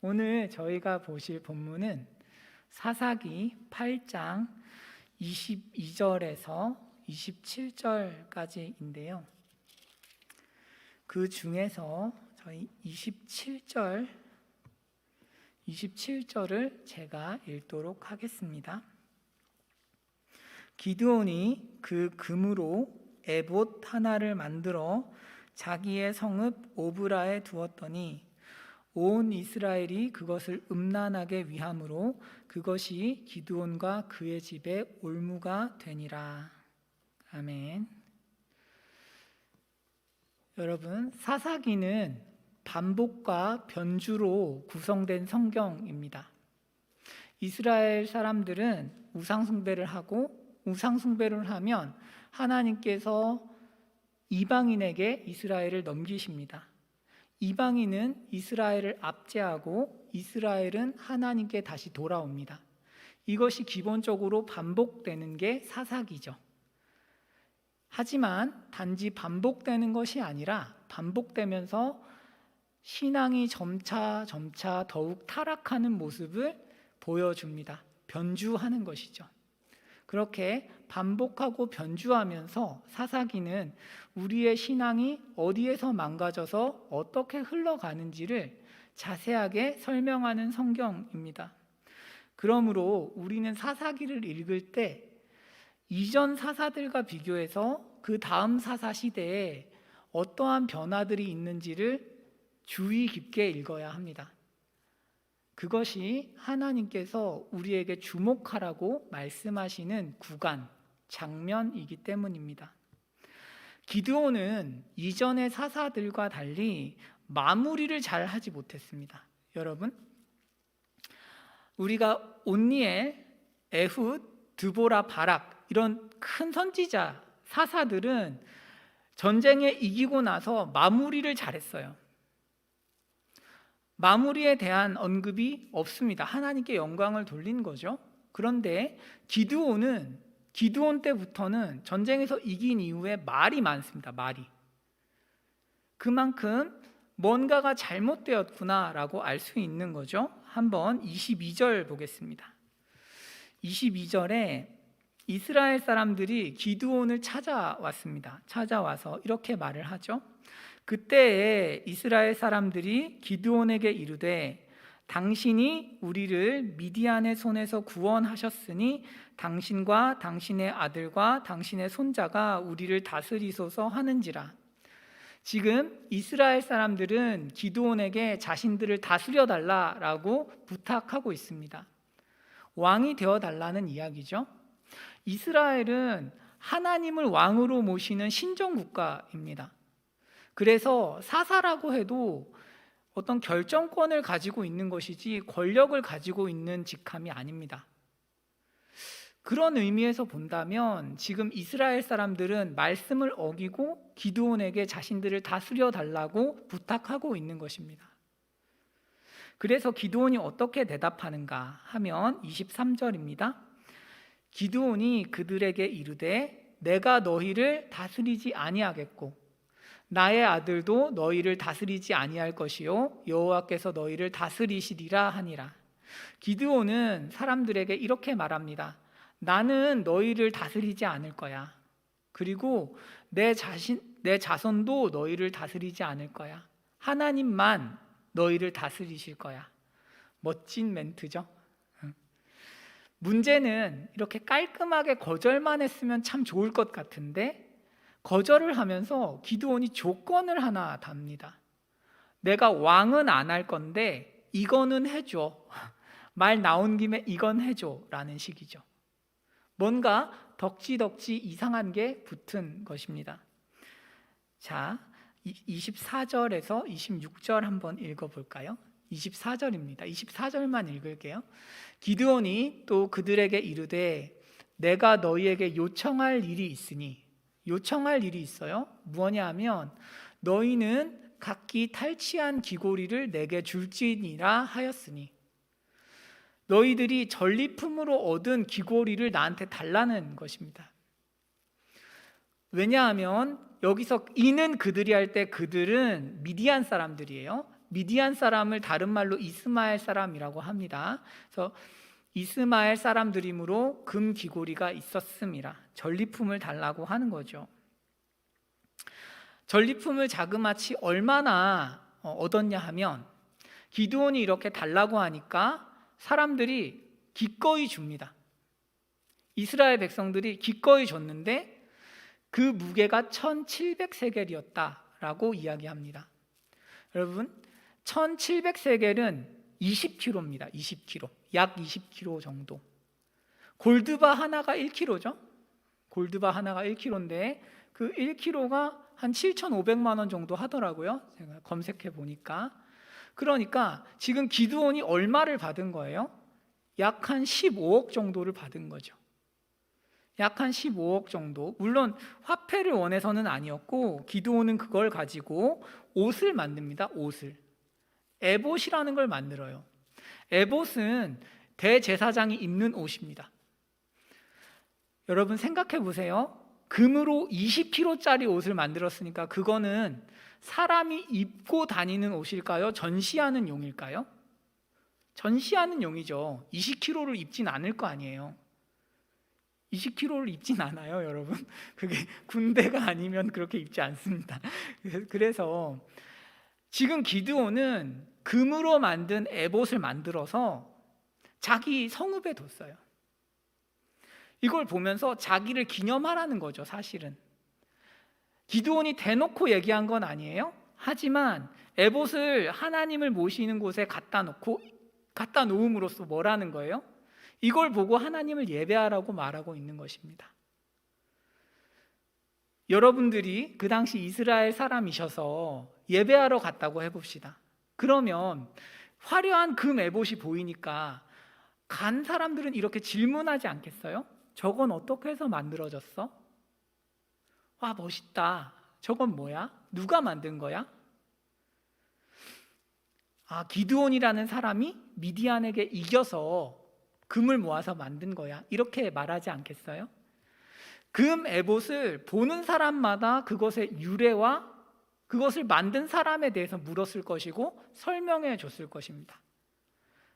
오늘 저희가 보실 본문은 사사기 8장 22절에서 27절까지인데요. 그 중에서 저희 27절을 제가 읽도록 하겠습니다. 기드온이 그 금으로 에봇 하나를 만들어 자기의 성읍 오브라에 두었더니 온 이스라엘이 그것을 음란하게 위함으로 그것이 기드온과 그의 집에 올무가 되니라. 아멘. 여러분, 사사기는 반복과 변주로 구성된 성경입니다. 이스라엘 사람들은 우상숭배를 하고 우상숭배를 하면 하나님께서 이방인에게 이스라엘을 넘기십니다. 이방인은 이스라엘을 압제하고 이스라엘은 하나님께 다시 돌아옵니다. 이것이 기본적으로 반복되는 게 사사기죠. 하지만 단지 반복되는 것이 아니라 반복되면서 신앙이 점차 더욱 타락하는 모습을 보여줍니다. 변주하는 것이죠. 그렇게 반복하고 변주하면서 사사기는 우리의 신앙이 어디에서 망가져서 어떻게 흘러가는지를 자세하게 설명하는 성경입니다. 그러므로 우리는 사사기를 읽을 때 이전 사사들과 비교해서 그 다음 사사 시대에 어떠한 변화들이 있는지를 주의 깊게 읽어야 합니다. 그것이 하나님께서 우리에게 주목하라고 말씀하시는 구간, 장면이기 때문입니다. 기드온은 이전의 사사들과 달리 마무리를 잘 하지 못했습니다. 여러분, 우리가 온니엘, 에훗, 드보라, 바락 이런 큰 선지자, 사사들은 전쟁에 이기고 나서 마무리를 잘했어요. 마무리에 대한 언급이 없습니다. 하나님께 영광을 돌린 거죠. 그런데 기드온 때부터는 전쟁에서 이긴 이후에 말이 많습니다. 말이. 그만큼 뭔가가 잘못되었구나라고 알 수 있는 거죠. 한번 22절 보겠습니다. 22절에 이스라엘 사람들이 기드온을 찾아왔습니다. 찾아와서 이렇게 말을 하죠. 그때에 이스라엘 사람들이 기드온에게 이르되 당신이 우리를 미디안의 손에서 구원하셨으니 당신과 당신의 아들과 당신의 손자가 우리를 다스리소서 하는지라. 지금 이스라엘 사람들은 기드온에게 자신들을 다스려 달라라고 부탁하고 있습니다. 왕이 되어 달라는 이야기죠. 이스라엘은 하나님을 왕으로 모시는 신정국가입니다. 그래서 사사라고 해도 어떤 결정권을 가지고 있는 것이지 권력을 가지고 있는 직함이 아닙니다. 그런 의미에서 본다면 지금 이스라엘 사람들은 말씀을 어기고 기드온에게 자신들을 다스려 달라고 부탁하고 있는 것입니다. 그래서 기드온이 어떻게 대답하는가 하면 23절입니다. 기드온이 그들에게 이르되 내가 너희를 다스리지 아니하겠고 나의 아들도 너희를 다스리지 아니할 것이요 여호와께서 너희를 다스리시리라 하니라. 기드온은 사람들에게 이렇게 말합니다. 나는 너희를 다스리지 않을 거야. 그리고 내 자손도 너희를 다스리지 않을 거야. 하나님만 너희를 다스리실 거야. 멋진 멘트죠. 문제는 이렇게 깔끔하게 거절만 했으면 참 좋을 것 같은데 거절을 하면서 기드온이 조건을 하나 답니다. 내가 왕은 안 할 건데 이거는 해줘. 말 나온 김에 이건 해줘 라는 식이죠. 뭔가 덕지덕지 이상한 게 붙은 것입니다. 자, 24절에서 26절 한번 읽어볼까요? 24절입니다. 24절만 읽을게요. 기드온이 또 그들에게 이르되 내가 너희에게 요청할 일이 있으니 요청할 일이 있어요. 무엇냐 하면 너희는 각기 탈취한 귀고리를 내게 줄지니라 하였으니 너희들이 전리품으로 얻은 귀고리를 나한테 달라는 것입니다. 왜냐하면 여기서 이는 그들이 할 때 그들은 미디안 사람들이에요. 미디안 사람을 다른 말로 이스마엘 사람이라고 합니다. 그래서 이스마엘 사람들이므로 금 귀고리가 있었음이라. 전리품을 달라고 하는 거죠. 전리품을 자그마치 얼마나 얻었냐 하면 기드온이 이렇게 달라고 하니까 사람들이 기꺼이 줍니다. 이스라엘 백성들이 기꺼이 줬는데 그 무게가 1700세겔이었다라고 이야기합니다. 여러분, 1700세겔은 20kg입니다. 20kg. 약 20kg 정도. 골드바 하나가 1kg죠. 골드바 하나가 1kg인데 그 1kg가 한 7,500만 원 정도 하더라고요. 제가 검색해 보니까. 그러니까 지금 기드온이 얼마를 받은 거예요? 약 한 15억 정도를 받은 거죠. 약 한 15억 정도. 물론 화폐를 원해서는 아니었고 기드온은 그걸 가지고 옷을 만듭니다. 옷을. 에봇이라는 걸 만들어요. 에봇은 대제사장이 입는 옷입니다. 여러분 생각해 보세요. 금으로 20kg짜리 옷을 만들었으니까 그거는 사람이 입고 다니는 옷일까요? 전시하는 용일까요? 전시하는 용이죠. 20kg를 입진 않을 거 아니에요. 20kg를 입진 않아요, 여러분. 그게 군대가 아니면 그렇게 입지 않습니다. 그래서 지금 기드온은 금으로 만든 에봇을 만들어서 자기 성읍에 뒀어요. 이걸 보면서 자기를 기념하라는 거죠, 사실은. 기드온이 대놓고 얘기한 건 아니에요. 하지만 에봇을 하나님을 모시는 곳에 갖다 놓음으로써 뭐라는 거예요? 이걸 보고 하나님을 예배하라고 말하고 있는 것입니다. 여러분들이 그 당시 이스라엘 사람이셔서 예배하러 갔다고 해봅시다. 그러면 화려한 금 에봇이 보이니까 간 사람들은 이렇게 질문하지 않겠어요? 저건 어떻게 해서 만들어졌어? 와, 멋있다. 저건 뭐야? 누가 만든 거야? 아, 기드온이라는 사람이 미디안에게 이겨서 금을 모아서 만든 거야. 이렇게 말하지 않겠어요? 금 에봇을 보는 사람마다 그것의 유래와 그것을 만든 사람에 대해서 물었을 것이고 설명해 줬을 것입니다.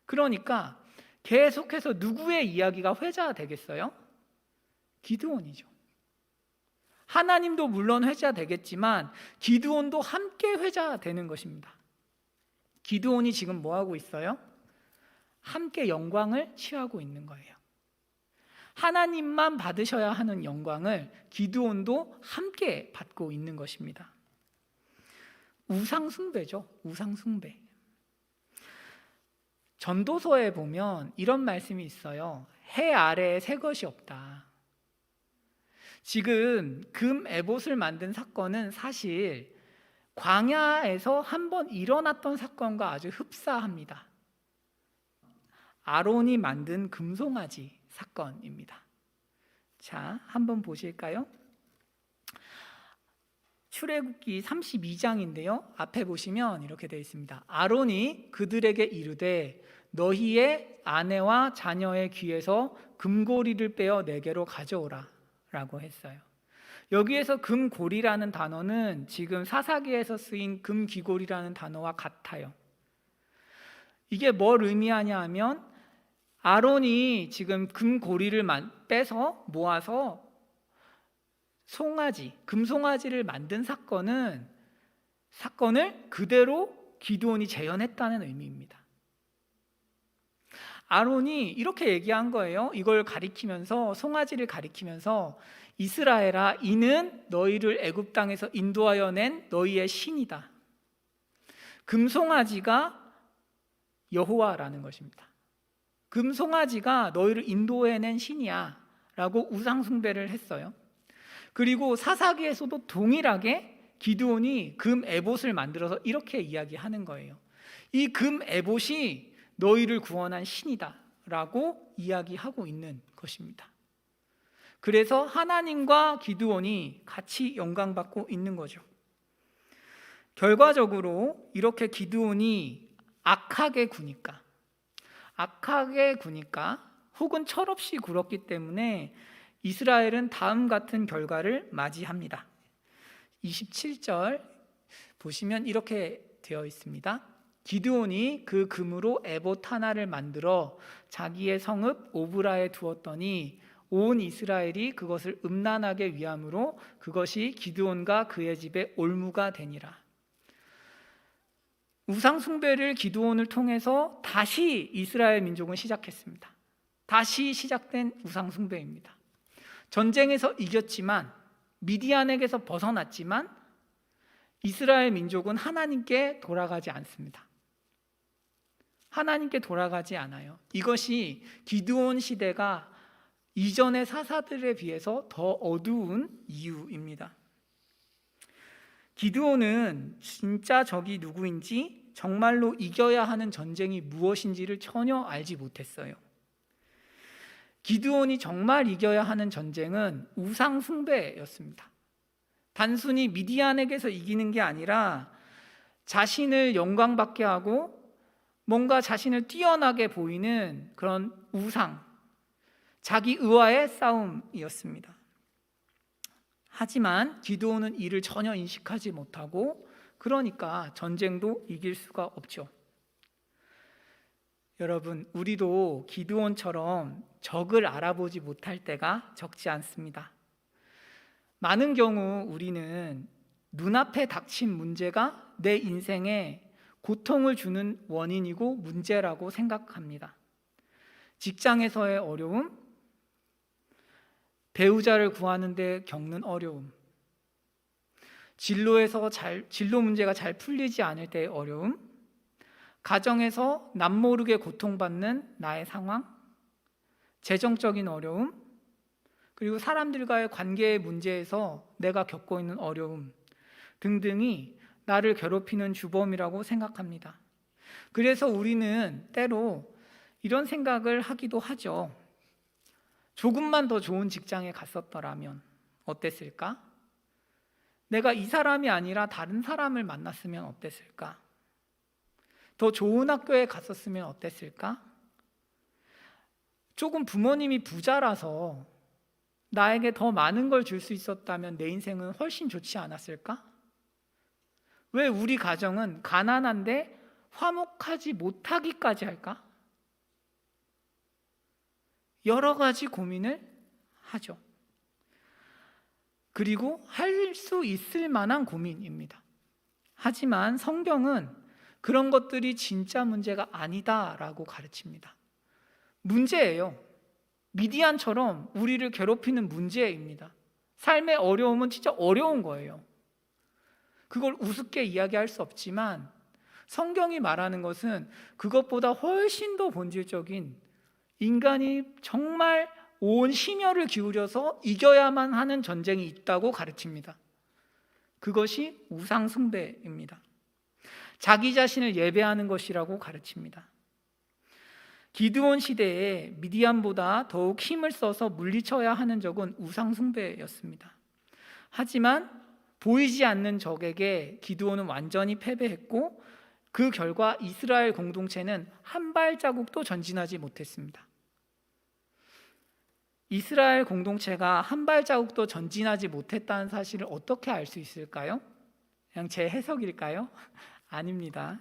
그러니까 계속해서 누구의 이야기가 회자되겠어요? 기드온이죠. 하나님도 물론 회자되겠지만 기드온도 함께 회자되는 것입니다. 기드온이 지금 뭐 하고 있어요? 함께 영광을 취하고 있는 거예요. 하나님만 받으셔야 하는 영광을 기드온도 함께 받고 있는 것입니다. 우상숭배죠. 우상숭배. 전도서에 보면 이런 말씀이 있어요. 해 아래에 새 것이 없다. 지금 금 에봇을 만든 사건은 사실 광야에서 한번 일어났던 사건과 아주 흡사합니다. 아론이 만든 금송아지 사건입니다. 자, 한번 보실까요? 출애굽기 32장인데요. 앞에 보시면 이렇게 되어 있습니다. 아론이 그들에게 이르되 너희의 아내와 자녀의 귀에서 금고리를 빼어 내게로 가져오라 라고 했어요. 여기에서 금고리라는 단어는 지금 사사기에서 쓰인 금귀고리라는 단어와 같아요. 이게 뭘 의미하냐 하면 아론이 지금 금고리를 빼서 모아서 금송아지를 만든 사건을 그대로 기드온이 재현했다는 의미입니다. 아론이 이렇게 얘기한 거예요. 이걸 가리키면서, 송아지를 가리키면서 이스라엘아, 이는 너희를 애굽 땅에서 인도하여 낸 너희의 신이다. 금송아지가 여호와라는 것입니다. 금송아지가 너희를 인도해낸 신이야 라고 우상숭배를 했어요. 그리고 사사기에서도 동일하게 기드온이 금 에봇을 만들어서 이렇게 이야기하는 거예요. 이 금 에봇이 너희를 구원한 신이다 라고 이야기하고 있는 것입니다. 그래서 하나님과 기드온이 같이 영광받고 있는 거죠. 결과적으로 이렇게 기드온이 악하게 구니까 혹은 철없이 굴었기 때문에 이스라엘은 다음 같은 결과를 맞이합니다. 27절 보시면 이렇게 되어 있습니다. 기드온이 그 금으로 에봇 하나를 만들어 자기의 성읍 오브라에 두었더니 온 이스라엘이 그것을 음란하게 위함으로 그것이 기드온과 그의 집에 올무가 되니라. 우상 숭배를 기드온을 통해서 다시 이스라엘 민족은 시작했습니다. 다시 시작된 우상 숭배입니다. 전쟁에서 이겼지만, 미디안에게서 벗어났지만 이스라엘 민족은 하나님께 돌아가지 않습니다. 하나님께 돌아가지 않아요. 이것이 기드온 시대가 이전의 사사들에 비해서 더 어두운 이유입니다. 기드온은 진짜 적이 누구인지, 정말로 이겨야 하는 전쟁이 무엇인지를 전혀 알지 못했어요. 기드온이 정말 이겨야 하는 전쟁은 우상 숭배였습니다. 단순히 미디안에게서 이기는 게 아니라 자신을 영광받게 하고 뭔가 자신을 뛰어나게 보이는 그런 우상, 자기 의와의 싸움이었습니다. 하지만 기드온은 이를 전혀 인식하지 못하고, 그러니까 전쟁도 이길 수가 없죠. 여러분, 우리도 기드온처럼 적을 알아보지 못할 때가 적지 않습니다. 많은 경우 우리는 눈앞에 닥친 문제가 내 인생에 고통을 주는 원인이고 문제라고 생각합니다. 직장에서의 어려움, 배우자를 구하는 데 겪는 어려움, 진로 문제가 잘 풀리지 않을 때의 어려움, 가정에서 남모르게 고통받는 나의 상황, 재정적인 어려움, 그리고 사람들과의 관계의 문제에서 내가 겪고 있는 어려움 등등이 나를 괴롭히는 주범이라고 생각합니다. 그래서 우리는 때로 이런 생각을 하기도 하죠. 조금만 더 좋은 직장에 갔었더라면 어땠을까? 내가 이 사람이 아니라 다른 사람을 만났으면 어땠을까? 더 좋은 학교에 갔었으면 어땠을까? 조금 부모님이 부자라서 나에게 더 많은 걸 줄 수 있었다면 내 인생은 훨씬 좋지 않았을까? 왜 우리 가정은 가난한데 화목하지 못하기까지 할까? 여러 가지 고민을 하죠. 그리고 할 수 있을 만한 고민입니다. 하지만 성경은 그런 것들이 진짜 문제가 아니다라고 가르칩니다. 문제예요. 미디안처럼 우리를 괴롭히는 문제입니다. 삶의 어려움은 진짜 어려운 거예요. 그걸 우습게 이야기할 수 없지만 성경이 말하는 것은 그것보다 훨씬 더 본질적인, 인간이 정말 온 심혈을 기울여서 이겨야만 하는 전쟁이 있다고 가르칩니다. 그것이 우상 숭배입니다. 자기 자신을 예배하는 것이라고 가르칩니다. 기드온 시대에 미디안보다 더욱 힘을 써서 물리쳐야 하는 적은 우상 숭배였습니다. 하지만 보이지 않는 적에게 기드온은 완전히 패배했고, 그 결과 이스라엘 공동체는 한 발자국도 전진하지 못했습니다. 이스라엘 공동체가 한 발자국도 전진하지 못했다는 사실을 어떻게 알 수 있을까요? 그냥 제 해석일까요? 아닙니다.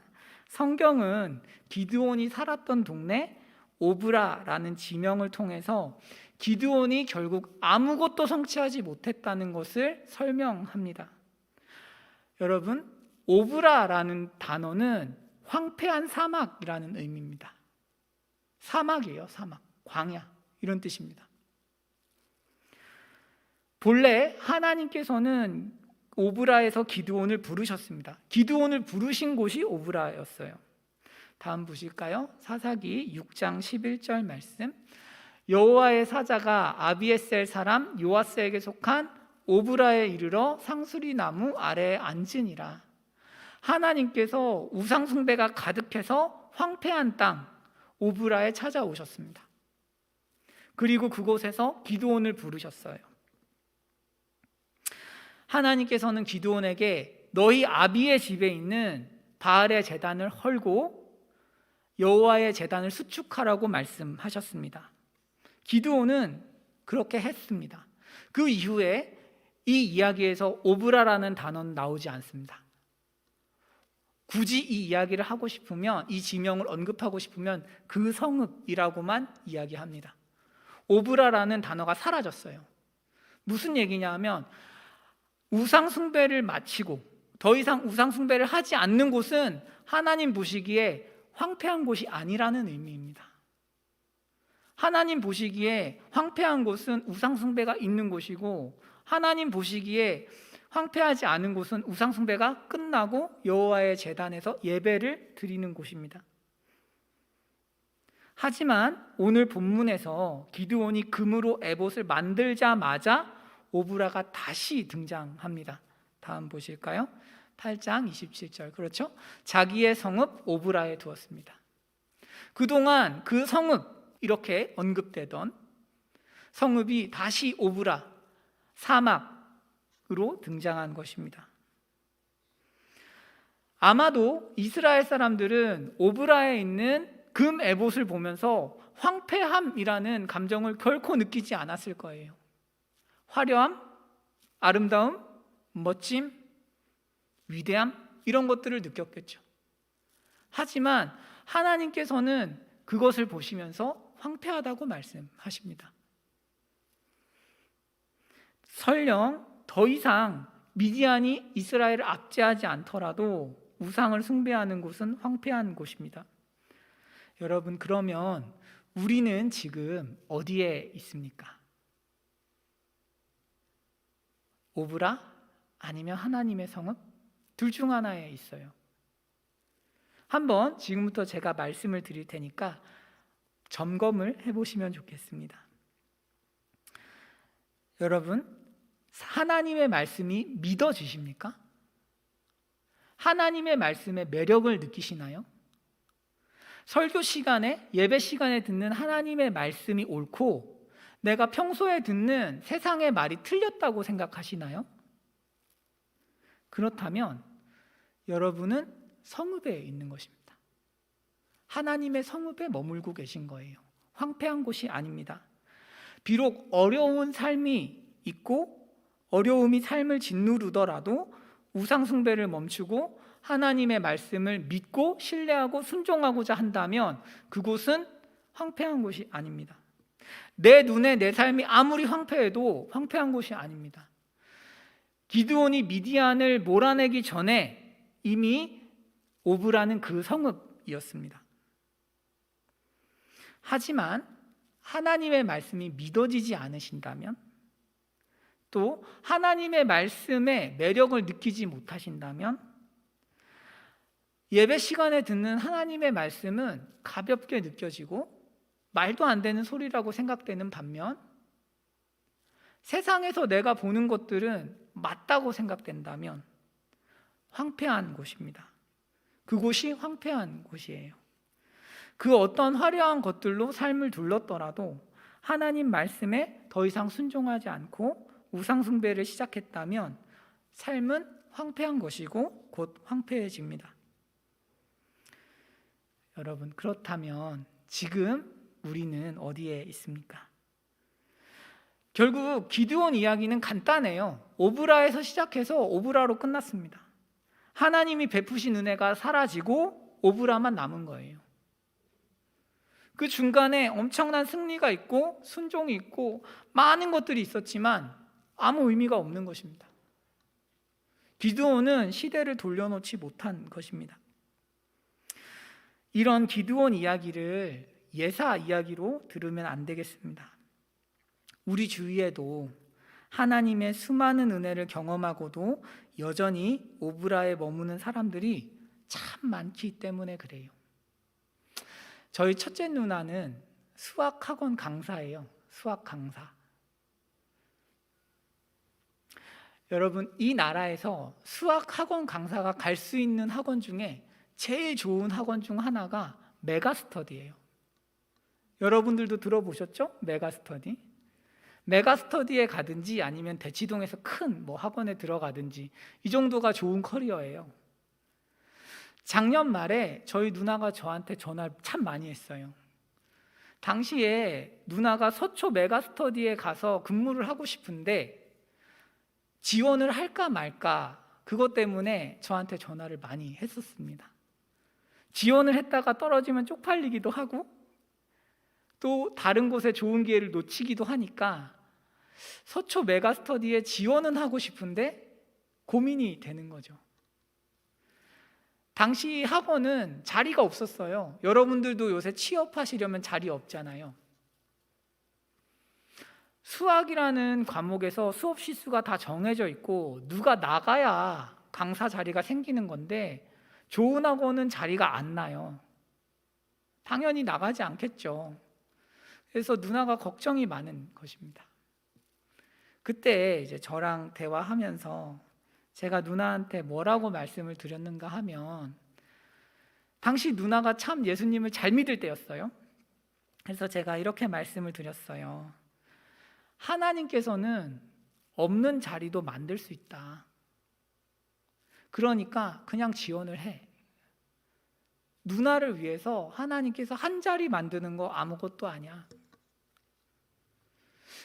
성경은 기드온이 살았던 동네 오브라라는 지명을 통해서 기드온이 결국 아무것도 성취하지 못했다는 것을 설명합니다. 여러분, 오브라라는 단어는 황폐한 사막이라는 의미입니다. 사막이에요, 사막, 광야, 이런 뜻입니다. 본래 하나님께서는 오브라에서 기드온을 부르셨습니다. 기드온을 부르신 곳이 오브라였어요. 다음 보실까요? 사사기 6장 11절 말씀. 여호와의 사자가 아비에셀 사람 요아스에게 속한 오브라에 이르러 상수리 나무 아래에 앉으니라. 하나님께서 우상 숭배가 가득해서 황폐한 땅 오브라에 찾아오셨습니다. 그리고 그곳에서 기드온을 부르셨어요. 하나님께서는 기드온에게 너희 아비의 집에 있는 바알의 제단을 헐고 여호와의 제단을 수축하라고 말씀하셨습니다. 기드온은 그렇게 했습니다. 그 이후에 이 이야기에서 오브라라는 단어는 나오지 않습니다. 굳이 이 이야기를 하고 싶으면, 이 지명을 언급하고 싶으면 그 성읍이라고만 이야기합니다. 오브라라는 단어가 사라졌어요. 무슨 얘기냐 하면 우상 숭배를 마치고 더 이상 우상 숭배를 하지 않는 곳은 하나님 보시기에 황폐한 곳이 아니라는 의미입니다. 하나님 보시기에 황폐한 곳은 우상 숭배가 있는 곳이고, 하나님 보시기에 황폐하지 않은 곳은 우상 숭배가 끝나고 여호와의 제단에서 예배를 드리는 곳입니다. 하지만 오늘 본문에서 기드온이 금으로 에봇을 만들자마자 오브라가 다시 등장합니다. 다음 보실까요? 8장 27절. 그렇죠? 자기의 성읍 오브라에 두었습니다. 그동안 그 성읍, 이렇게 언급되던 성읍이 다시 오브라, 사막으로 등장한 것입니다. 아마도 이스라엘 사람들은 오브라에 있는 금 에봇을 보면서 황폐함이라는 감정을 결코 느끼지 않았을 거예요. 화려함, 아름다움, 멋짐, 위대함, 이런 것들을 느꼈겠죠. 하지만 하나님께서는 그것을 보시면서 황폐하다고 말씀하십니다. 설령 더 이상 미디안이 이스라엘을 압제하지 않더라도 우상을 숭배하는 곳은 황폐한 곳입니다. 여러분, 그러면 우리는 지금 어디에 있습니까? 오브라? 아니면 하나님의 성읍? 둘 중 하나에 있어요. 한번 지금부터 제가 말씀을 드릴 테니까 점검을 해보시면 좋겠습니다. 여러분, 하나님의 말씀이 믿어지십니까? 하나님의 말씀의 매력을 느끼시나요? 설교 시간에, 예배 시간에 듣는 하나님의 말씀이 옳고 내가 평소에 듣는 세상의 말이 틀렸다고 생각하시나요? 그렇다면 여러분은 성읍에 있는 것입니다. 하나님의 성읍에 머물고 계신 거예요. 황폐한 곳이 아닙니다. 비록 어려운 삶이 있고 어려움이 삶을 짓누르더라도 우상 숭배를 멈추고 하나님의 말씀을 믿고 신뢰하고 순종하고자 한다면 그곳은 황폐한 곳이 아닙니다. 내 눈에 내 삶이 아무리 황폐해도 황폐한 곳이 아닙니다. 기드온이 미디안을 몰아내기 전에 이미 오브라는 그 성읍이었습니다. 하지만 하나님의 말씀이 믿어지지 않으신다면, 또 하나님의 말씀의 매력을 느끼지 못하신다면, 예배 시간에 듣는 하나님의 말씀은 가볍게 느껴지고 말도 안 되는 소리라고 생각되는 반면, 세상에서 내가 보는 것들은 맞다고 생각된다면 황폐한 곳입니다. 그곳이 황폐한 곳이에요. 그 어떤 화려한 것들로 삶을 둘렀더라도 하나님 말씀에 더 이상 순종하지 않고 우상 숭배를 시작했다면 삶은 황폐한 것이고 곧 황폐해집니다. 여러분, 그렇다면 지금 우리는 어디에 있습니까? 결국 기드온 이야기는 간단해요. 오브라에서 시작해서 오브라로 끝났습니다. 하나님이 베푸신 은혜가 사라지고 오브라만 남은 거예요. 그 중간에 엄청난 승리가 있고 순종이 있고 많은 것들이 있었지만 아무 의미가 없는 것입니다. 기드온은 시대를 돌려놓지 못한 것입니다. 이런 기드온 이야기를 예사 이야기로 들으면 안 되겠습니다. 우리 주위에도 하나님의 수많은 은혜를 경험하고도 여전히 오브라에 머무는 사람들이 참 많기 때문에 그래요. 저희 첫째 누나는 수학학원 강사예요. 수학 강사. 여러분, 이 나라에서 수학학원 강사가 갈 수 있는 학원 중에 제일 좋은 학원 중 하나가 메가스터디예요. 여러분들도 들어보셨죠? 메가스터디. 메가스터디에 가든지 아니면 대치동에서 큰 학원에 들어가든지 이 정도가 좋은 커리어예요. 작년 말에 저희 누나가 저한테 전화를 참 많이 했어요. 당시에 누나가 서초 메가스터디에 가서 근무를 하고 싶은데 지원을 할까 말까 그것 때문에 저한테 전화를 많이 했었습니다. 지원을 했다가 떨어지면 쪽팔리기도 하고 또 다른 곳에 좋은 기회를 놓치기도 하니까 서초 메가스터디에 지원은 하고 싶은데 고민이 되는 거죠. 당시 학원은 자리가 없었어요. 여러분들도 요새 취업하시려면 자리 없잖아요. 수학이라는 과목에서 수업 시수가 다 정해져 있고 누가 나가야 강사 자리가 생기는 건데 좋은 학원은 자리가 안 나요. 당연히 나가지 않겠죠. 그래서 누나가 걱정이 많은 것입니다. 그때 이제 저랑 대화하면서 제가 누나한테 뭐라고 말씀을 드렸는가 하면 당시 누나가 참 예수님을 잘 믿을 때였어요. 그래서 제가 이렇게 말씀을 드렸어요. 하나님께서는 없는 자리도 만들 수 있다. 그러니까 그냥 지원을 해. 누나를 위해서 하나님께서 한 자리 만드는 거 아무것도 아니야.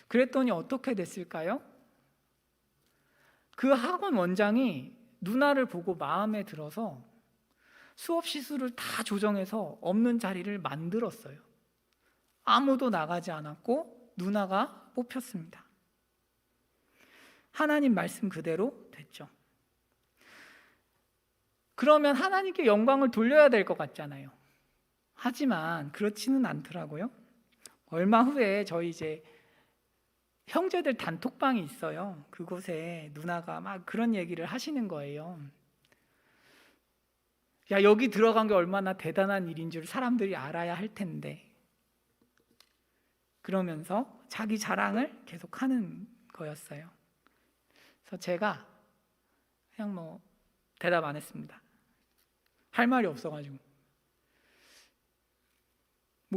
그랬더니 어떻게 됐을까요? 그 학원 원장이 누나를 보고 마음에 들어서 수업 시수를 다 조정해서 없는 자리를 만들었어요. 아무도 나가지 않았고 누나가 뽑혔습니다. 하나님 말씀 그대로 됐죠. 그러면 하나님께 영광을 돌려야 될 것 같잖아요. 하지만 그렇지는 않더라고요. 얼마 후에 저희 이제 형제들 단톡방이 있어요. 그곳에 누나가 막 그런 얘기를 하시는 거예요. 야, 여기 들어간 게 얼마나 대단한 일인 줄 사람들이 알아야 할 텐데. 그러면서 자기 자랑을 계속 하는 거였어요. 그래서 제가 그냥 대답 안 했습니다. 할 말이 없어가지고.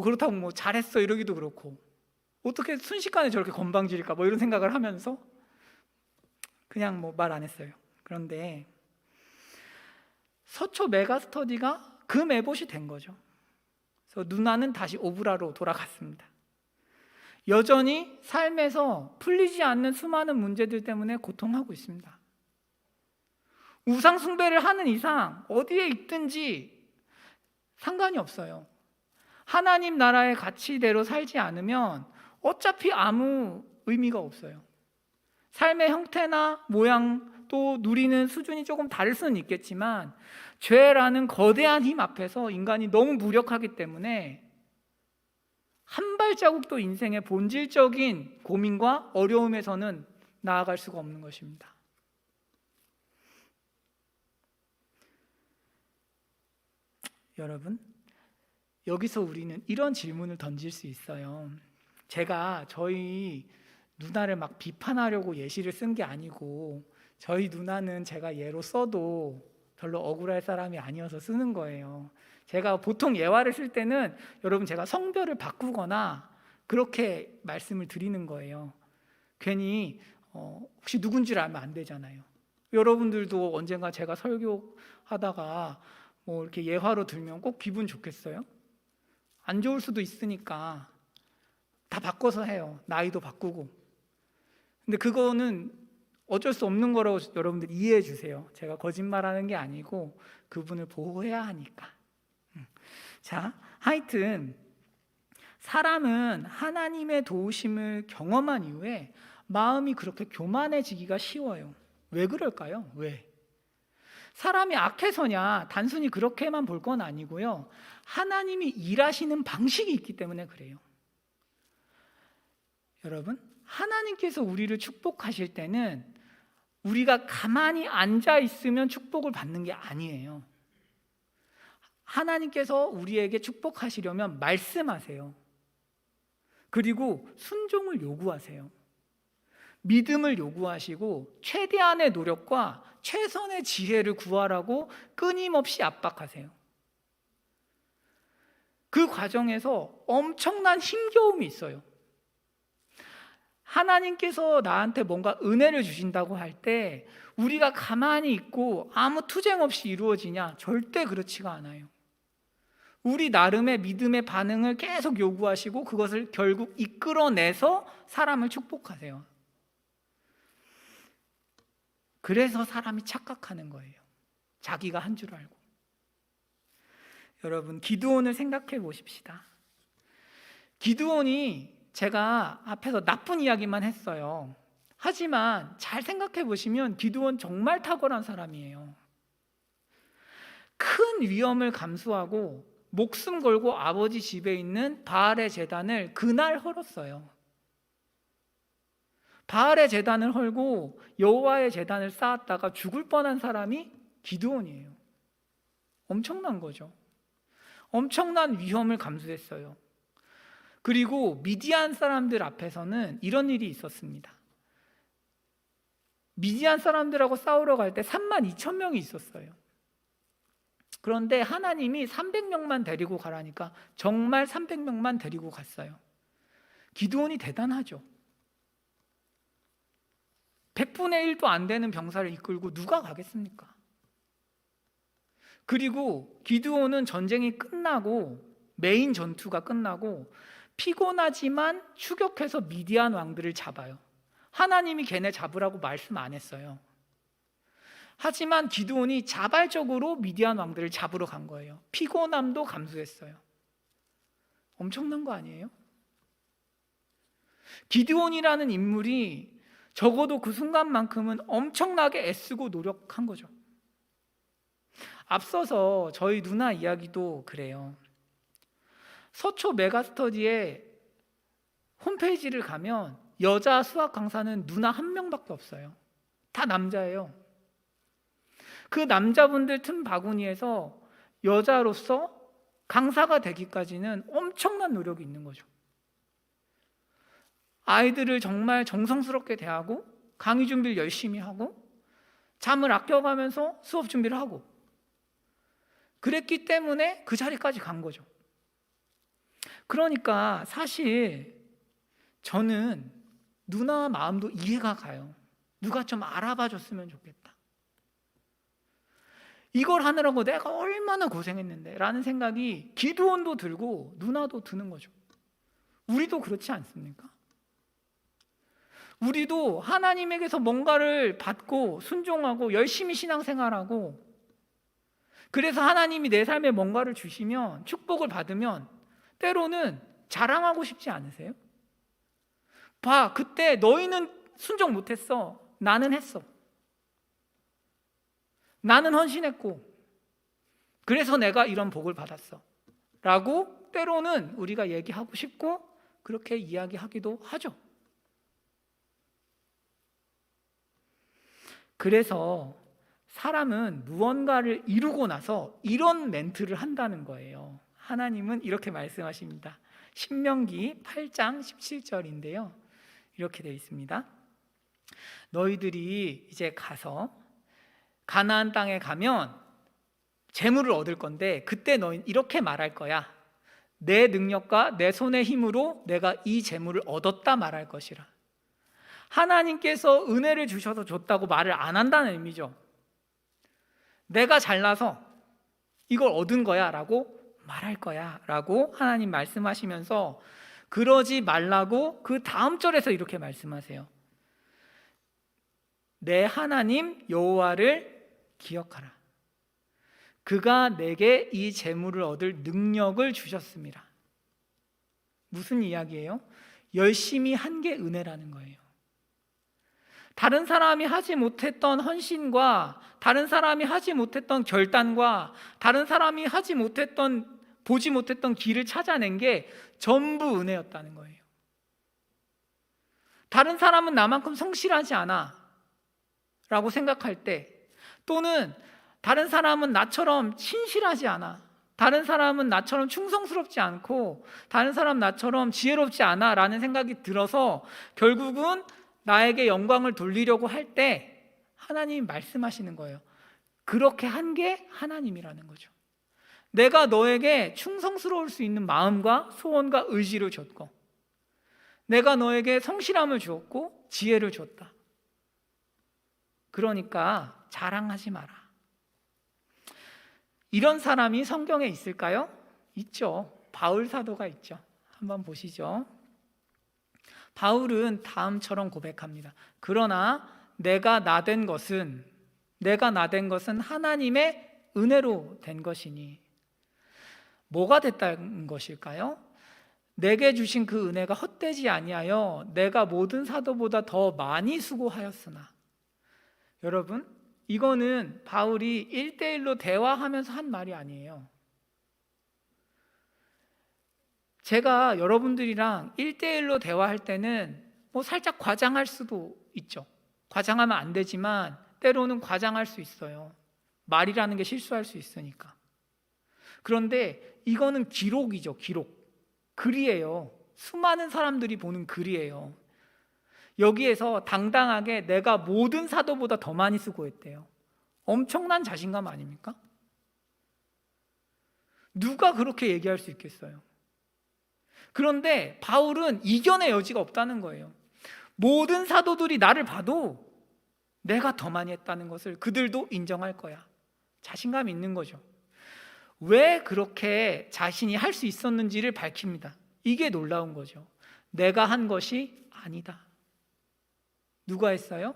그렇다고 잘했어 이러기도 그렇고 어떻게 순식간에 저렇게 건방질일까 이런 생각을 하면서 그냥 말 안 했어요. 그런데 서초 메가스터디가 금에봇이 된 거죠. 그래서 누나는 다시 오브라로 돌아갔습니다. 여전히 삶에서 풀리지 않는 수많은 문제들 때문에 고통하고 있습니다. 우상 숭배를 하는 이상 어디에 있든지 상관이 없어요. 하나님 나라의 가치대로 살지 않으면 어차피 아무 의미가 없어요. 삶의 형태나 모양 또 누리는 수준이 조금 다를 수는 있겠지만 죄라는 거대한 힘 앞에서 인간이 너무 무력하기 때문에 한 발자국도 인생의 본질적인 고민과 어려움에서는 나아갈 수가 없는 것입니다. 여러분, 여기서 우리는 이런 질문을 던질 수 있어요. 제가 저희 누나를 막 비판하려고 예시를 쓴 게 아니고 저희 누나는 제가 예로 써도 별로 억울할 사람이 아니어서 쓰는 거예요. 제가 보통 예화를 쓸 때는 여러분 제가 성별을 바꾸거나 그렇게 말씀을 드리는 거예요. 괜히 혹시 누군지를 알면 안 되잖아요. 여러분들도 언젠가 제가 설교하다가 이렇게 예화로 들면 꼭 기분 좋겠어요? 안 좋을 수도 있으니까 다 바꿔서 해요. 나이도 바꾸고. 근데 그거는 어쩔 수 없는 거라고 여러분들 이해해 주세요. 제가 거짓말하는 게 아니고 그분을 보호해야 하니까. 자, 하여튼 사람은 하나님의 도우심을 경험한 이후에 마음이 그렇게 교만해지기가 쉬워요. 왜 그럴까요? 왜? 사람이 악해서냐 단순히 그렇게만 볼 건 아니고요. 하나님이 일하시는 방식이 있기 때문에 그래요. 여러분, 하나님께서 우리를 축복하실 때는 우리가 가만히 앉아 있으면 축복을 받는 게 아니에요. 하나님께서 우리에게 축복하시려면 말씀하세요. 그리고 순종을 요구하세요. 믿음을 요구하시고 최대한의 노력과 최선의 지혜를 구하라고 끊임없이 압박하세요. 그 과정에서 엄청난 힘겨움이 있어요. 하나님께서 나한테 뭔가 은혜를 주신다고 할 때 우리가 가만히 있고 아무 투쟁 없이 이루어지냐? 절대 그렇지가 않아요. 우리 나름의 믿음의 반응을 계속 요구하시고 그것을 결국 이끌어내서 사람을 축복하세요. 그래서 사람이 착각하는 거예요. 자기가 한 줄 알고. 여러분, 기드온을 생각해 보십시다. 기드온이 제가 앞에서 나쁜 이야기만 했어요. 하지만 잘 생각해 보시면 기드온 정말 탁월한 사람이에요. 큰 위험을 감수하고 목숨 걸고 아버지 집에 있는 바알의 제단을 그날 헐었어요. 바알의 제단을 헐고 여호와의 제단을 쌓았다가 죽을 뻔한 사람이 기드온이에요. 엄청난 거죠. 엄청난 위험을 감수했어요. 그리고 미디안 사람들 앞에서는 이런 일이 있었습니다. 미디안 사람들하고 싸우러 갈 때 32,000명이 있었어요. 그런데 하나님이 300명만 데리고 가라니까 정말 300명만 데리고 갔어요. 기드온이 대단하죠. 100분의 1도 안 되는 병사를 이끌고 누가 가겠습니까? 그리고 기드온은 전쟁이 끝나고 메인 전투가 끝나고 피곤하지만 추격해서 미디안 왕들을 잡아요. 하나님이 걔네 잡으라고 말씀 안 했어요. 하지만 기드온이 자발적으로 미디안 왕들을 잡으러 간 거예요. 피곤함도 감수했어요. 엄청난 거 아니에요? 기드온이라는 인물이 적어도 그 순간만큼은 엄청나게 애쓰고 노력한 거죠. 앞서서 저희 누나 이야기도 그래요. 서초 메가스터디의 홈페이지를 가면 여자 수학 강사는 누나 한 명밖에 없어요. 다 남자예요. 그 남자분들 틈 바구니에서 여자로서 강사가 되기까지는 엄청난 노력이 있는 거죠. 아이들을 정말 정성스럽게 대하고 강의 준비를 열심히 하고 잠을 아껴가면서 수업 준비를 하고 그랬기 때문에 그 자리까지 간 거죠. 그러니까 사실 저는 누나 마음도 이해가 가요. 누가 좀 알아봐 줬으면 좋겠다. 이걸 하느라고 내가 얼마나 고생했는데 라는 생각이 기드온도 들고 누나도 드는 거죠. 우리도 그렇지 않습니까? 우리도 하나님에게서 뭔가를 받고 순종하고 열심히 신앙생활하고 그래서 하나님이 내 삶에 뭔가를 주시면 축복을 받으면 때로는 자랑하고 싶지 않으세요? 봐, 그때 너희는 순종 못했어. 나는 했어. 나는 헌신했고 그래서 내가 이런 복을 받았어 라고 때로는 우리가 얘기하고 싶고 그렇게 이야기하기도 하죠. 그래서 사람은 무언가를 이루고 나서 이런 멘트를 한다는 거예요. 하나님은 이렇게 말씀하십니다. 신명기 8장 17절인데요. 이렇게 되어 있습니다. 너희들이 이제 가서 가나안 땅에 가면 재물을 얻을 건데 그때 너희는 이렇게 말할 거야. 내 능력과 내 손의 힘으로 내가 이 재물을 얻었다 말할 것이라. 하나님께서 은혜를 주셔서 줬다고 말을 안 한다는 의미죠. 내가 잘나서 이걸 얻은 거야 라고 말할 거야 라고 하나님 말씀하시면서 그러지 말라고 그 다음 절에서 이렇게 말씀하세요. 내 하나님 여호와를 기억하라. 그가 내게 이 재물을 얻을 능력을 주셨습니다. 무슨 이야기예요? 열심히 한 게 은혜라는 거예요. 다른 사람이 하지 못했던 헌신과 다른 사람이 하지 못했던 결단과 다른 사람이 하지 못했던 보지 못했던 길을 찾아낸 게 전부 은혜였다는 거예요. 다른 사람은 나만큼 성실하지 않아 라고 생각할 때 또는 다른 사람은 나처럼 신실하지 않아 다른 사람은 나처럼 충성스럽지 않고 다른 사람 나처럼 지혜롭지 않아 라는 생각이 들어서 결국은 나에게 영광을 돌리려고 할 때 하나님이 말씀하시는 거예요. 그렇게 한 게 하나님이라는 거죠. 내가 너에게 충성스러울 수 있는 마음과 소원과 의지를 줬고 내가 너에게 성실함을 주었고 지혜를 줬다. 그러니까 자랑하지 마라. 이런 사람이 성경에 있을까요? 있죠. 바울 사도가 있죠. 한번 보시죠. 바울은 다음처럼 고백합니다. 그러나 내가 나된 것은 하나님의 은혜로 된 것이니. 뭐가 됐다는 것일까요? 내게 주신 그 은혜가 헛되지 아니하여 내가 모든 사도보다 더 많이 수고하였으나. 여러분, 이거는 바울이 1대1로 대화하면서 한 말이 아니에요. 제가 여러분들이랑 1대1로 대화할 때는 살짝 과장할 수도 있죠. 과장하면 안 되지만 때로는 과장할 수 있어요. 말이라는 게 실수할 수 있으니까. 그런데 이거는 기록이죠. 글이에요. 수많은 사람들이 보는 글이에요. 여기에서 당당하게 내가 모든 사도보다 더 많이 수고했대요. 엄청난 자신감 아닙니까? 누가 그렇게 얘기할 수 있겠어요? 그런데 바울은 이견의 여지가 없다는 거예요. 모든 사도들이 나를 봐도 내가 더 많이 했다는 것을 그들도 인정할 거야. 자신감이 있는 거죠. 왜 그렇게 자신이 할 수 있었는지를 밝힙니다. 이게 놀라운 거죠. 내가 한 것이 아니다. 누가 했어요?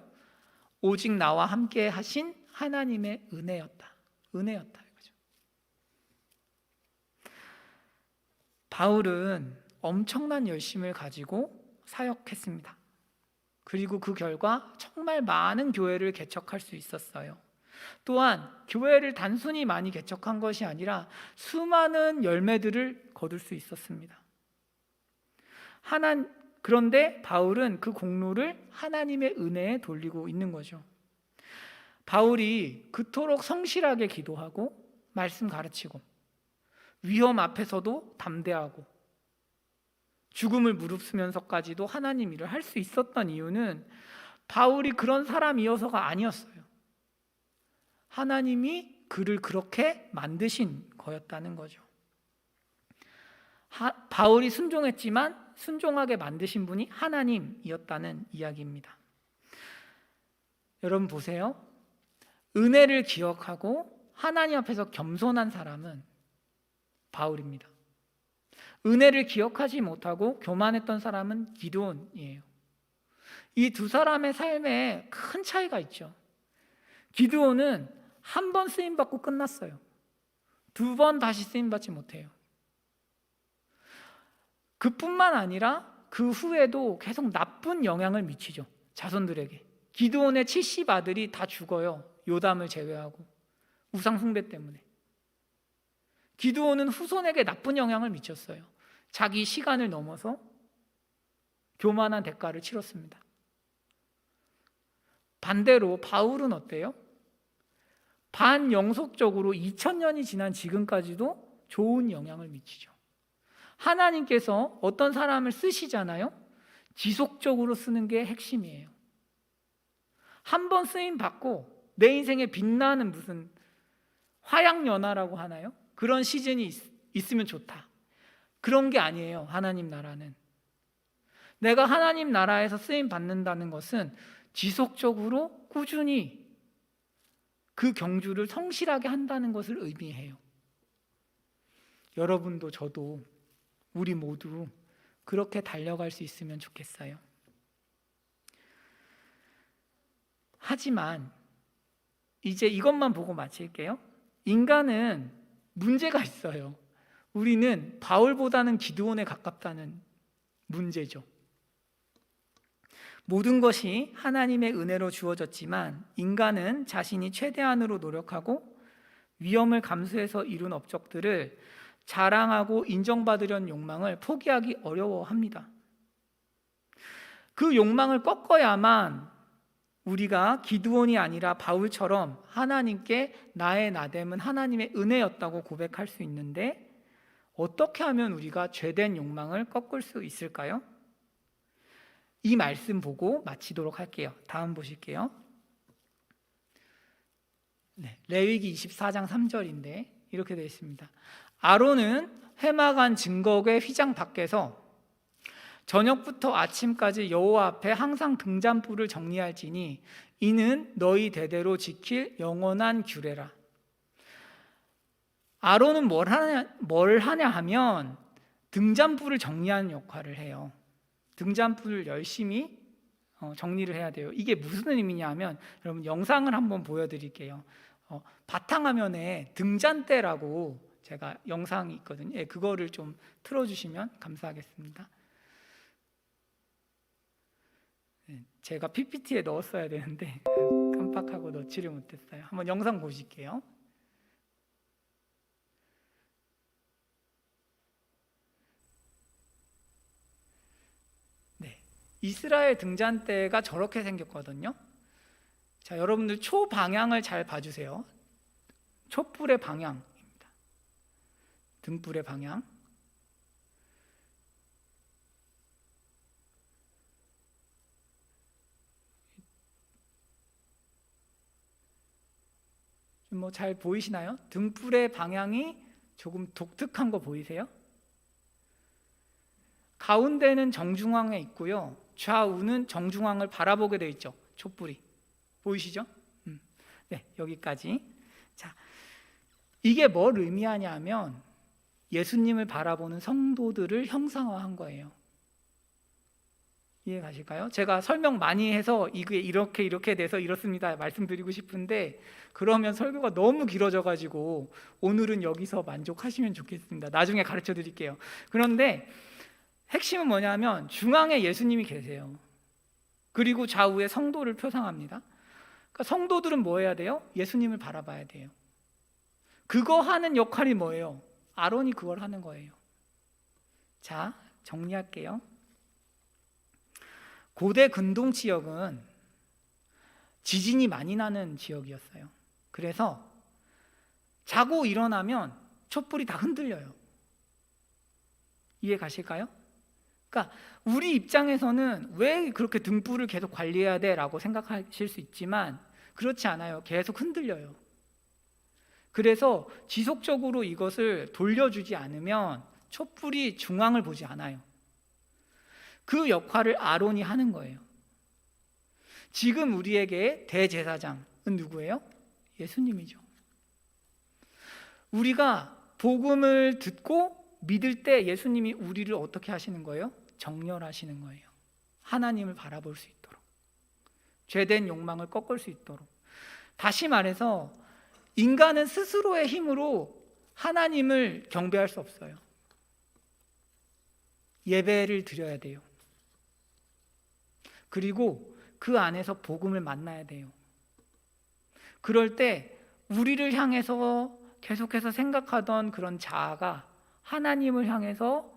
오직 나와 함께 하신 하나님의 은혜였다. 이거죠. 바울은 엄청난 열심을 가지고 사역했습니다. 그리고 그 결과 정말 많은 교회를 개척할 수 있었어요. 또한 교회를 단순히 많이 개척한 것이 아니라 수많은 열매들을 거둘 수 있었습니다. 그런데 바울은 그 공로를 하나님의 은혜에 돌리고 있는 거죠. 바울이 그토록 성실하게 기도하고 말씀 가르치고 위험 앞에서도 담대하고 죽음을 무릅쓰면서까지도 하나님 일을 할 수 있었던 이유는 바울이 그런 사람이어서가 아니었어요. 하나님이 그를 그렇게 만드신 거였다는 거죠. 바울이 순종했지만 순종하게 만드신 분이 하나님이었다는 이야기입니다. 여러분 보세요. 은혜를 기억하고 하나님 앞에서 겸손한 사람은 바울입니다. 은혜를 기억하지 못하고 교만했던 사람은 기드온이에요. 이 두 사람의 삶에 큰 차이가 있죠. 기드온은 한 번 쓰임받고 끝났어요. 2번 다시 쓰임받지 못해요. 그뿐만 아니라 그 후에도 계속 나쁜 영향을 미치죠. 자손들에게. 기드온의 70 아들이 다 죽어요. 요담을 제외하고. 우상 숭배 때문에. 기드온은 후손에게 나쁜 영향을 미쳤어요. 자기 시간을 넘어서 교만한 대가를 치렀습니다. 반대로 바울은 어때요? 반영속적으로 2000년이 지난 지금까지도 좋은 영향을 미치죠. 하나님께서 어떤 사람을 쓰시잖아요. 지속적으로 쓰는 게 핵심이에요. 한 번 쓰임 받고 내 인생에 빛나는 무슨 화양연화라고 하나요? 그런 시즌이 있으면 좋다. 그런 게 아니에요. 하나님 나라는. 내가 하나님 나라에서 쓰임 받는다는 것은 지속적으로 꾸준히 그 경주를 성실하게 한다는 것을 의미해요. 여러분도 저도 우리 모두 그렇게 달려갈 수 있으면 좋겠어요. 하지만 이제 이것만 보고 마칠게요. 인간은 문제가 있어요. 우리는 바울보다는 기드온에 가깝다는 문제죠. 모든 것이 하나님의 은혜로 주어졌지만 인간은 자신이 최대한으로 노력하고 위험을 감수해서 이룬 업적들을 자랑하고 인정받으려는 욕망을 포기하기 어려워합니다. 그 욕망을 꺾어야만 우리가 기드온이 아니라 바울처럼 하나님께 나의 나됨은 하나님의 은혜였다고 고백할 수 있는데, 어떻게 하면 우리가 죄된 욕망을 꺾을 수 있을까요? 이 말씀 보고 마치도록 할게요. 다음 보실게요. 레위기 24장 3절인데 이렇게 되어 있습니다. 아론은 회막안 증거궤 휘장 밖에서 저녁부터 아침까지 여호와 앞에 항상 등잔불을 정리할지니 이는 너희 대대로 지킬 영원한 규례라. 아론은 뭘 하냐 하면 등잔불을 정리하는 역할을 해요. 등잔불을 열심히 정리를 해야 돼요. 이게 무슨 의미냐면 여러분 영상을 한번 보여드릴게요. 바탕화면에 등잔대라고 제가 영상이 있거든요. 예, 그거를 좀 틀어주시면 감사하겠습니다. 제가 PPT에 넣었어야 되는데 깜빡하고 넣지를 못했어요. 한번 영상 보실게요. 네, 이스라엘 등잔대가 저렇게 생겼거든요. 자, 여러분들 초 방향을 잘 봐주세요. 촛불의 방향입니다. 등불의 방향. 뭐 잘 보이시나요? 등불의 방향이 조금 독특한 거 보이세요? 가운데는 정중앙에 있고요. 좌우는 정중앙을 바라보게 되어 있죠. 촛불이. 보이시죠? 네, 여기까지. 자, 이게 뭘 의미하냐면 예수님을 바라보는 성도들을 형상화한 거예요. 이해 가실까요? 제가 설명 많이 해서 이게 이렇게 돼서 이렇습니다 말씀드리고 싶은데 그러면 설교가 너무 길어져 가지고 오늘은 여기서 만족하시면 좋겠습니다. 나중에 가르쳐 드릴게요. 그런데 핵심은 뭐냐면 중앙에 예수님이 계세요. 그리고 좌우에 성도를 표상합니다. 그러니까 성도들은 뭐 해야 돼요? 예수님을 바라봐야 돼요. 그거 하는 역할이 뭐예요? 아론이 그걸 하는 거예요. 자, 정리할게요. 고대 근동 지역은 지진이 많이 나는 지역이었어요. 그래서 자고 일어나면 촛불이 다 흔들려요. 이해 가실까요? 그러니까 우리 입장에서는 왜 그렇게 등불을 계속 관리해야 돼? 라고 생각하실 수 있지만 그렇지 않아요. 계속 흔들려요. 그래서 지속적으로 이것을 돌려주지 않으면 촛불이 중앙을 보지 않아요. 그 역할을 아론이 하는 거예요. 지금 우리에게 대제사장은 누구예요? 예수님이죠. 우리가 복음을 듣고 믿을 때 예수님이 우리를 어떻게 하시는 거예요? 정렬하시는 거예요. 하나님을 바라볼 수 있도록, 죄된 욕망을 꺾을 수 있도록. 다시 말해서 인간은 스스로의 힘으로 하나님을 경배할 수 없어요. 예배를 드려야 돼요. 그리고 그 안에서 복음을 만나야 돼요. 그럴 때 우리를 향해서 계속해서 생각하던 그런 자아가 하나님을 향해서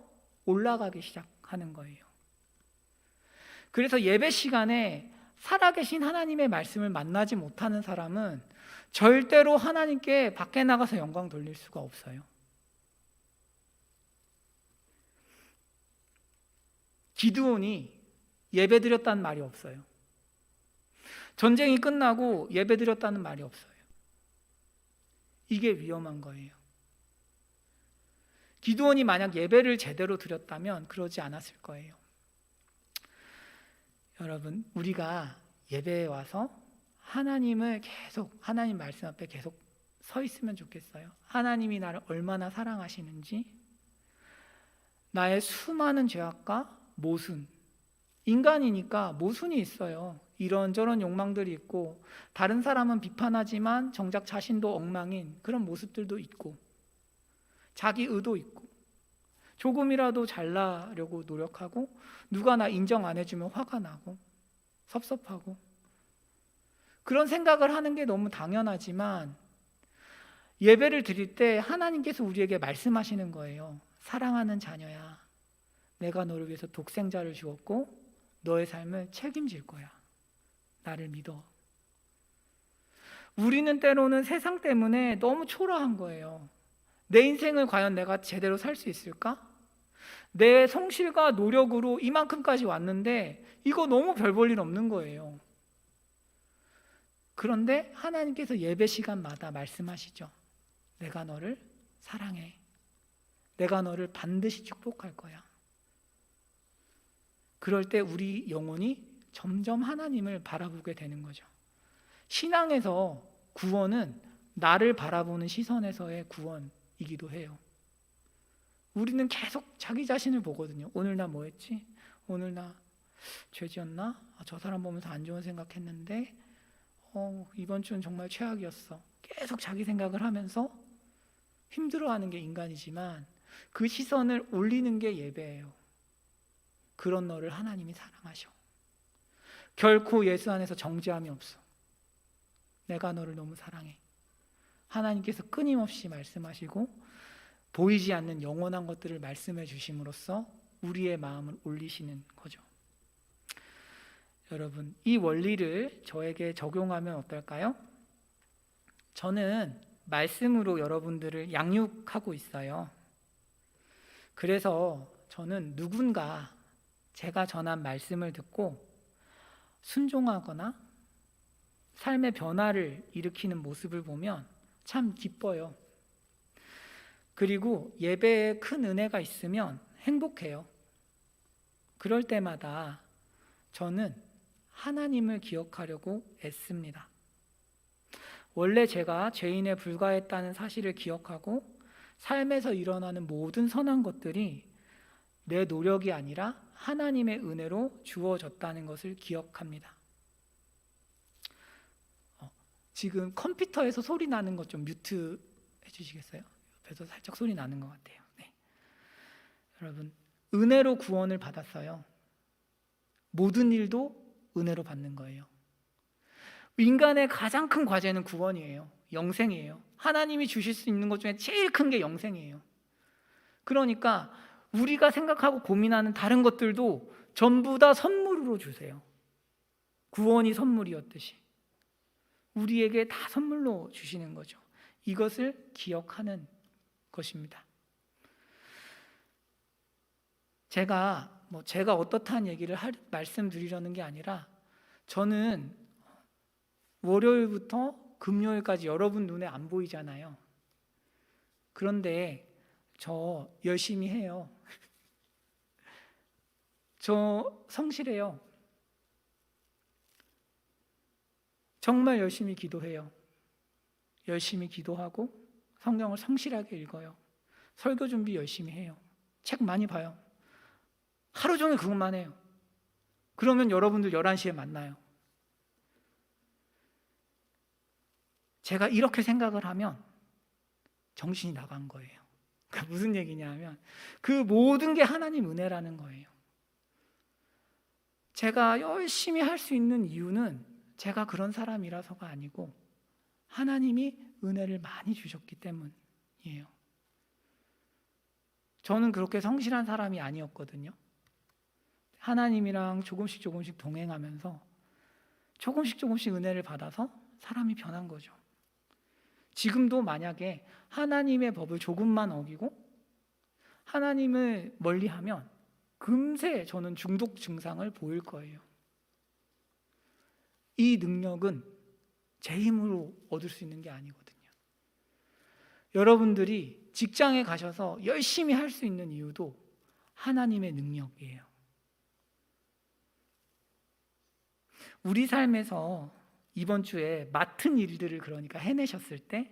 올라가기 시작하는 거예요. 그래서 예배 시간에 살아계신 하나님의 말씀을 만나지 못하는 사람은 절대로 하나님께 밖에 나가서 영광 돌릴 수가 없어요. 기드온이 예배 드렸다는 말이 없어요. 전쟁이 끝나고 예배 드렸다는 말이 없어요. 이게 위험한 거예요. 기드온이 만약 예배를 제대로 드렸다면 그러지 않았을 거예요. 여러분, 우리가 예배에 와서 하나님을 계속, 하나님 말씀 앞에 계속 서 있으면 좋겠어요. 하나님이 나를 얼마나 사랑하시는지, 나의 수많은 죄악과 모순, 인간이니까 모순이 있어요. 이런저런 욕망들이 있고, 다른 사람은 비판하지만 정작 자신도 엉망인 그런 모습들도 있고, 자기 의도 있고, 조금이라도 잘나려고 노력하고, 누가 나 인정 안 해주면 화가 나고 섭섭하고, 그런 생각을 하는 게 너무 당연하지만 예배를 드릴 때 하나님께서 우리에게 말씀하시는 거예요. 사랑하는 자녀야, 내가 너를 위해서 독생자를 주었고 너의 삶을 책임질 거야. 나를 믿어. 우리는 때로는 세상 때문에 너무 초라한 거예요. 내 인생을 과연 내가 제대로 살 수 있을까? 내 성실과 노력으로 이만큼까지 왔는데 이거 너무 별 볼 일 없는 거예요. 그런데 하나님께서 예배 시간마다 말씀하시죠. 내가 너를 사랑해. 내가 너를 반드시 축복할 거야. 그럴 때 우리 영혼이 점점 하나님을 바라보게 되는 거죠. 신앙에서 구원은 나를 바라보는 시선에서의 구원이기도 해요. 우리는 계속 자기 자신을 보거든요. 오늘 나 뭐 했지? 오늘 나 죄지었나? 저 사람 보면서 안 좋은 생각했는데 이번 주는 정말 최악이었어. 계속 자기 생각을 하면서 힘들어하는 게 인간이지만 그 시선을 올리는 게 예배예요. 그런 너를 하나님이 사랑하셔. 결코 예수 안에서 정죄함이 없어. 내가 너를 너무 사랑해. 하나님께서 끊임없이 말씀하시고 보이지 않는 영원한 것들을 말씀해 주심으로써 우리의 마음을 올리시는 거죠. 여러분, 이 원리를 저에게 적용하면 어떨까요? 저는 말씀으로 여러분들을 양육하고 있어요. 그래서 저는 누군가 제가 전한 말씀을 듣고 순종하거나 삶의 변화를 일으키는 모습을 보면 참 기뻐요. 그리고 예배에 큰 은혜가 있으면 행복해요. 그럴 때마다 저는 하나님을 기억하려고 애씁니다. 원래 제가 죄인에 불과했다는 사실을 기억하고 삶에서 일어나는 모든 선한 것들이 내 노력이 아니라 하나님의 은혜로 주어졌다는 것을 기억합니다. 지금 컴퓨터에서 소리 나는 것 좀 뮤트 해주시겠어요? 옆에서 살짝 소리 나는 것 같아요. 네. 여러분, 은혜로 구원을 받았어요. 모든 일도 은혜로 받는 거예요. 인간의 가장 큰 과제는 구원이에요. 영생이에요. 하나님이 주실 수 있는 것 중에 제일 큰 게 영생이에요. 그러니까 우리가 생각하고 고민하는 다른 것들도 전부 다 선물로 주세요. 구원이 선물이었듯이 우리에게 다 선물로 주시는 거죠. 이것을 기억하는 것입니다. 제가 어떻다는 얘기를 말씀드리려는 게 아니라 저는 월요일부터 금요일까지 여러분 눈에 안 보이잖아요. 그런데 저 열심히 해요. 저 성실해요. 정말 열심히 기도해요. 열심히 기도하고 성경을 성실하게 읽어요. 설교 준비 열심히 해요. 책 많이 봐요. 하루 종일 그것만 해요. 그러면 여러분들 11시에 만나요. 제가 이렇게 생각을 하면 정신이 나간 거예요. 그러니까 무슨 얘기냐면 그 모든 게 하나님 은혜라는 거예요. 제가 열심히 할 수 있는 이유는 제가 그런 사람이라서가 아니고 하나님이 은혜를 많이 주셨기 때문이에요. 저는 그렇게 성실한 사람이 아니었거든요. 하나님이랑 조금씩 동행하면서 조금씩 은혜를 받아서 사람이 변한 거죠. 지금도 만약에 하나님의 법을 조금만 어기고 하나님을 멀리하면 금세 저는 중독 증상을 보일 거예요. 이 능력은 제 힘으로 얻을 수 있는 게 아니거든요. 여러분들이 직장에 가셔서 열심히 할 수 있는 이유도 하나님의 능력이에요. 우리 삶에서 이번 주에 맡은 일들을 그러니까 해내셨을 때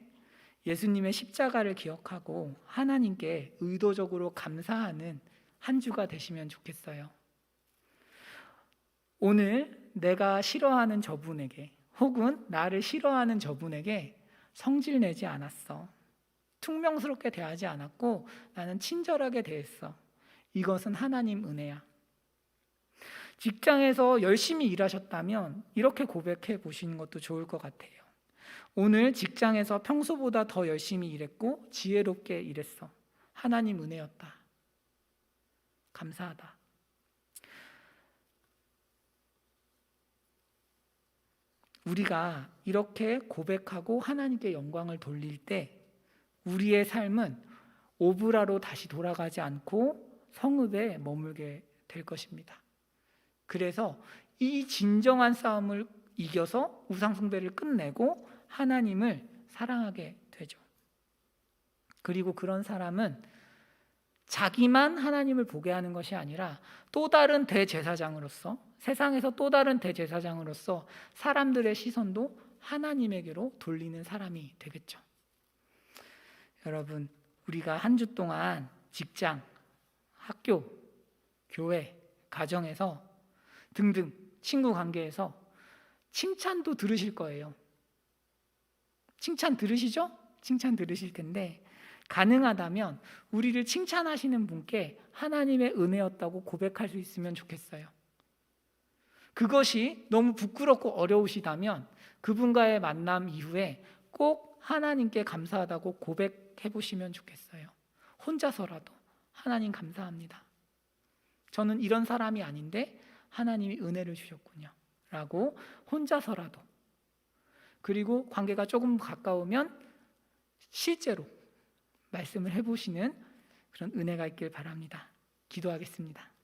예수님의 십자가를 기억하고 하나님께 의도적으로 감사하는 한 주가 되시면 좋겠어요. 오늘 내가 싫어하는 저분에게 혹은 나를 싫어하는 저분에게 성질 내지 않았어. 퉁명스럽게 대하지 않았고 나는 친절하게 대했어. 이것은 하나님 은혜야. 직장에서 열심히 일하셨다면 이렇게 고백해 보시는 것도 좋을 것 같아요. 오늘 직장에서 평소보다 더 열심히 일했고 지혜롭게 일했어. 하나님 은혜였다. 감사하다. 우리가 이렇게 고백하고 하나님께 영광을 돌릴 때 우리의 삶은 오브라로 다시 돌아가지 않고 성읍에 머물게 될 것입니다. 그래서 이 진정한 싸움을 이겨서 우상숭배를 끝내고 하나님을 사랑하게 되죠. 그리고 그런 사람은 자기만 하나님을 보게 하는 것이 아니라 또 다른 대제사장으로서 세상에서 또 다른 대제사장으로서 사람들의 시선도 하나님에게로 돌리는 사람이 되겠죠. 여러분, 우리가 한 주 동안 직장, 학교, 교회, 가정에서 등등 친구 관계에서 칭찬도 들으실 거예요. 칭찬 들으시죠? 칭찬 들으실 텐데 가능하다면 우리를 칭찬하시는 분께 하나님의 은혜였다고 고백할 수 있으면 좋겠어요. 그것이 너무 부끄럽고 어려우시다면 그분과의 만남 이후에 꼭 하나님께 감사하다고 고백해 보시면 좋겠어요. 혼자서라도 하나님 감사합니다. 저는 이런 사람이 아닌데 하나님이 은혜를 주셨군요. 라고 혼자서라도, 그리고 관계가 조금 가까우면 실제로 말씀을 해보시는 그런 은혜가 있길 바랍니다. 기도하겠습니다.